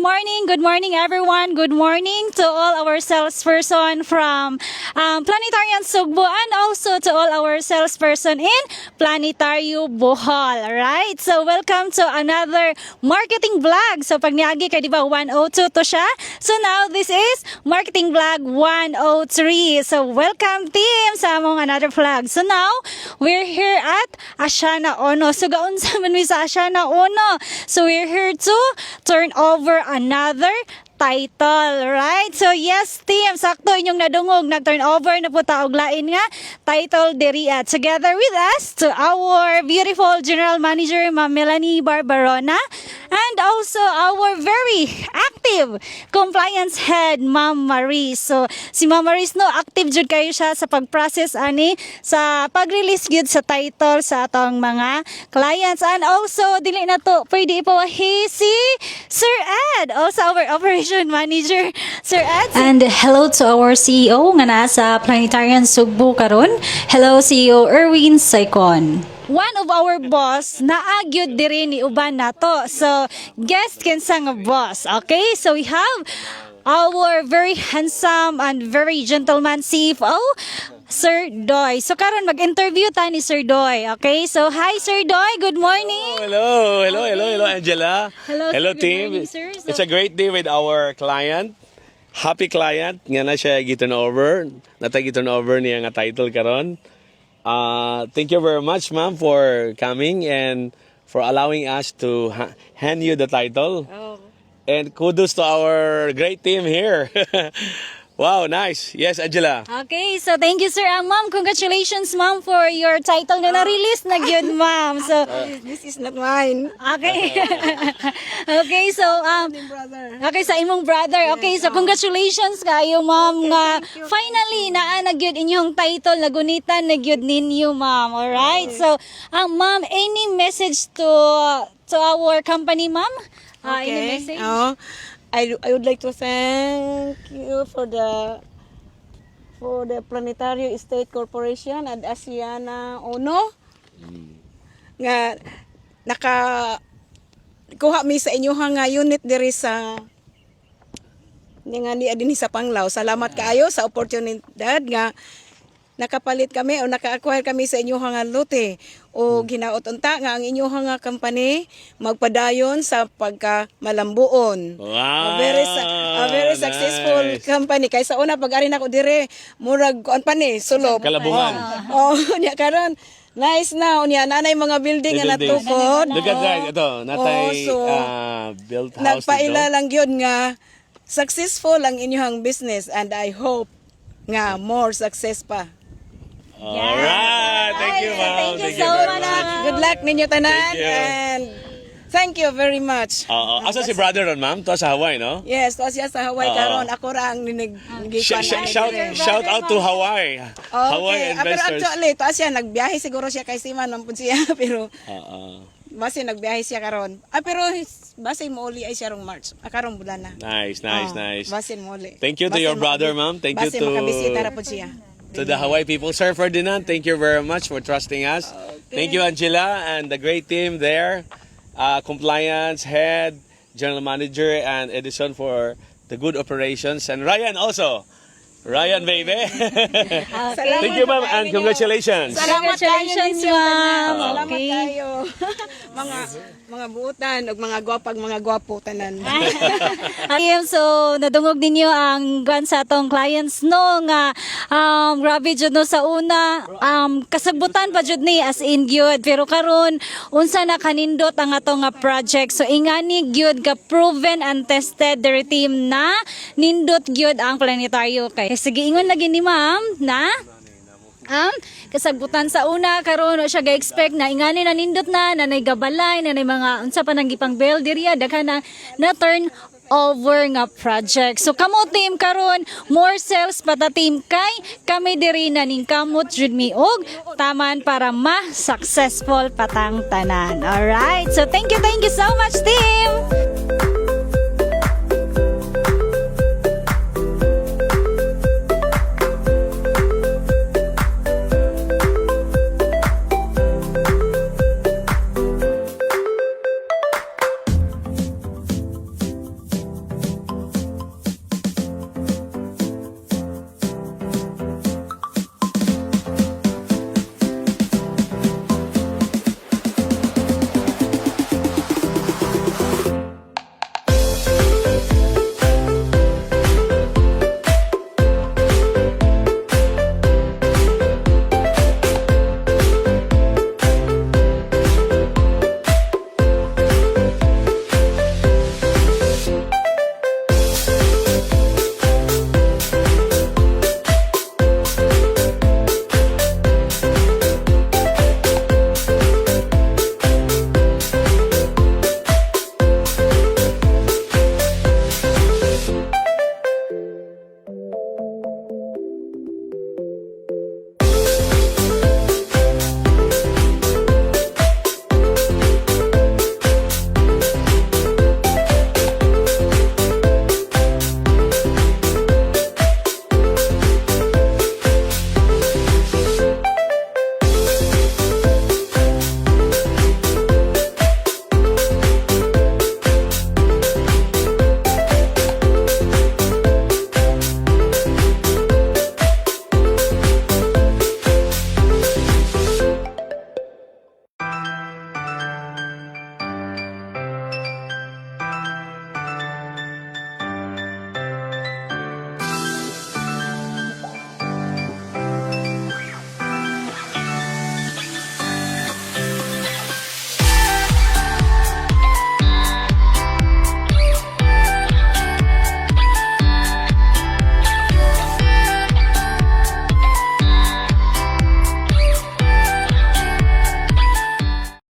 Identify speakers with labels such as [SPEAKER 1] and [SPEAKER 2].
[SPEAKER 1] good morning everyone. Good morning to all our salesperson from Planetarium Sugbo and also to all our salesperson in Planetario Bohol. Alright, so welcome to another marketing vlog. So pag niagi kay diba 102 to siya. So now this is marketing vlog 103. So welcome team sa among another vlog. So now we're here at Asiana Ono. So gaunsa man mi sa Asiana Ono. So we're here to turn over another title, right? So yes, team, sakto inyong nadungog, nag-turn over na po taog lain nga title diri at together with us to our beautiful General Manager, Ma'am Melanie Barbarona, and also our very active Compliance Head, Ma'am Maris. So si Ma'am Maris, no, active jud kayo siya sa pag-process ani sa pag-release gyud sa title sa atong mga clients, and also dili na to pwede ipawahi si Sir Ed, also our Operation Manager, Sir Ed.
[SPEAKER 2] And hello to our CEO nga nasa Planetarium Sugbo karon. Hello CEO Erwin Saicon.
[SPEAKER 1] One of our boss naagyod diri ni uban nato. So guest kinsa nga boss. Okay? So we have our very handsome and very gentleman CFO, Sir Doy. So karon mag-interview ta ni Sir Doy. Okay? So hi Sir Doy, good morning.
[SPEAKER 3] Hello Angela.
[SPEAKER 1] Hello, good
[SPEAKER 3] team.
[SPEAKER 1] morning, sir. So-
[SPEAKER 3] It's a great day with our client. Happy client nga na siya giturn over. Natay-giturn over niya nga title karon. Thank you very much, ma'am, for coming and for allowing us to hand you the title.
[SPEAKER 1] Oh.
[SPEAKER 3] And kudos to our great team here. Wow, nice. Yes, Angela.
[SPEAKER 1] Okay, so thank you sir. Ma'am, congratulations ma'am for your title na na-release na gyud ma'am. So
[SPEAKER 4] This is not mine.
[SPEAKER 1] okay. Okay, so okay sa imong brother. Okay, so congratulations kayo ma'am nga finally naa na gyud inyong title, nagunitan na gyud ninyo ma'am. All right. So ma'am, any message to our company ma'am? Any message?
[SPEAKER 4] Oh, I would like to thank you for the Planetario State Corporation and Asiana Ono nga kuha mi sa inyo nga unit diri sa nga ni adin sa Panglao. Salamat kaayo sa oportunidad nga nakapalit kami o naka-acquire kami sa inyo nga lote o ginaot unta nga ang inyo nga company magpadayon sa pagka-malambuon.
[SPEAKER 3] Wow,
[SPEAKER 4] A very successful
[SPEAKER 3] nice.
[SPEAKER 4] company. Kaysa una pag-ari nako dire murag kuan pa ni sulod.
[SPEAKER 3] Kalabungan.
[SPEAKER 4] Oh, nya karon nice na unya nanay mga building nga
[SPEAKER 3] Buildings.
[SPEAKER 4] natukod.
[SPEAKER 3] Look at that. Ito, natay
[SPEAKER 4] so,
[SPEAKER 3] built house
[SPEAKER 4] nagpaila
[SPEAKER 3] dito.
[SPEAKER 4] lang gyud nga successful ang inyong business, and I hope nga more success pa.
[SPEAKER 3] Alright, thank you, ma'am.
[SPEAKER 1] Thank you so
[SPEAKER 3] very
[SPEAKER 1] much.
[SPEAKER 4] Good luck ninyo tanan,
[SPEAKER 3] Thank you.
[SPEAKER 4] and thank you very much.
[SPEAKER 3] Asa si brother ron, ma'am? To sa Hawaii, no?
[SPEAKER 4] Yes, to siya sa Hawaii karon, ako ra ang
[SPEAKER 3] Shout out to Hawaii. Hawaii
[SPEAKER 4] Pero
[SPEAKER 3] investors.
[SPEAKER 4] actually, to siya nagbiyahe siguro siya kay Siman man pud siya pero base nagbiyahe siya karon. Pero base mo uli ay siya rong March. Karong bulan na.
[SPEAKER 3] Nice.
[SPEAKER 4] Base mo uli.
[SPEAKER 3] Thank you to your brother, ma'am. Thank you
[SPEAKER 4] base
[SPEAKER 3] to-
[SPEAKER 4] makabisita ra pud siya.
[SPEAKER 3] To the Hawaii people. Sir Ferdinand, thank you very much for trusting us. Thank you, Angela, and the great team there. Compliance Head, General Manager, and Edison for the good operations. And Ryan also. Ryan, baby. Thank you, ma'am, and congratulations.
[SPEAKER 1] Congratulations, ma'am.
[SPEAKER 4] Salamat
[SPEAKER 1] Okay.
[SPEAKER 4] kayo. mga buutan ug mga gwapo tanan.
[SPEAKER 1] Ayun, so nadungog ninyo ang gan sa atong clients no nga grabe jud no sa una kasagbutan pa jud ni as in gyud, pero karon unsa na kanindot ang atong nga project. So ingani gyud ka proven and tested the team na nindot gyud ang Planetario kay sige ingon lagi ni ma'am na kasagbutan sa una karon siya ga-expect na ingani na nindot na nanay gabalay nanay mga unsa pa nang gipang build diriya daghan na turn over nga project. So kamo team karon more sales pata team kay kami diri na ning kamot jud mi og taman para ma successful patang tanan. All right. So thank you so much team.